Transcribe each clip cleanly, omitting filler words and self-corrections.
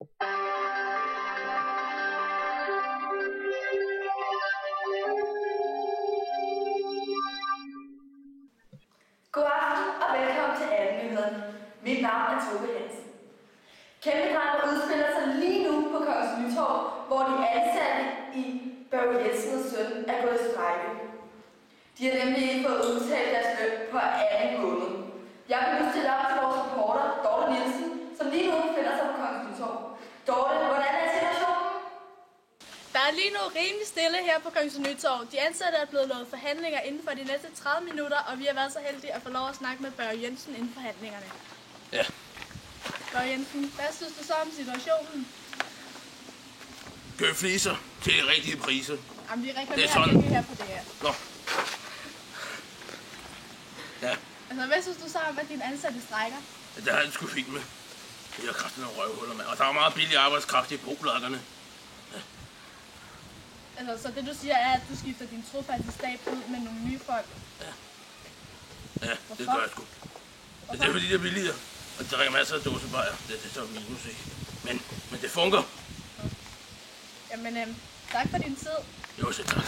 God aften og velkommen til Alnyhederne. Mit navn er Tove Hansen. Kæmpedrama udspiller sig lige nu på Kongens Nytorv, hvor de ansatte i Børge Jensen og Søn er gået i strejke. De har nemlig ikke fået udbetalt deres løn på 2. måned. Jeg vil nu stille op til vores reporter, Dorte Nielsen, som lige nu befinder sig på Kongens Nytorv. Dorte, hvordan er situationen? Der er lige nu rimelig stille her på Kongens Nytorv. De ansatte er blevet lovet forhandlinger inden for de næste 30 minutter, og vi har været så heldige at få lov at snakke med Børge Jensen inden forhandlingerne. Ja. Børge Jensen, hvad synes du så om situationen? Køb fliser til de rigtige priser. Jamen, vi reklamerer virkelig her på det her. Nå. Ja. Altså, hvad synes du så om, at dine ansatte strækker? Det har jeg sgu fint med. Det er kraftigt nogle røvhuller, mand. Og der er meget billig arbejdskraft i brolakkerne. Ja. Altså, så det du siger er, at du skifter din trofaste stab ud med nogle nye folk? Ja. Ja, det gør jeg sgu. Det er fordi, det er billigere. Og de drikker masser af dåsebajer. Det er så minus, ikke? Men det fungerer. Jamen, tak for din tid. Jo, så tak.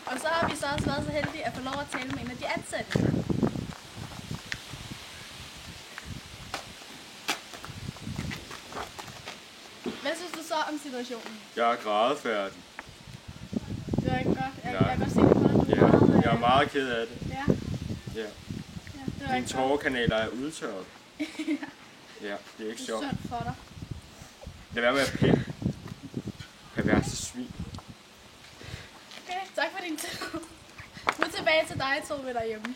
Og så har vi så også været så heldige at få lov at tale med en af de ansatte. Hvad synes du så om situationen? Jeg er grædefærdig. Det var ikke godt. Jeg Nej. kan godt se det på dig. Ja, jeg er meget ked af det. Ja. Ja. Ja, det var Dine ikke godt. tårerkanaler er udtørret. Ja, det er ikke Det er sjovt. synd for dig. Lad være med at pille. Perverse svin. Okay, tak for din tid. Nu tilbage til dig, Tove, derhjemme.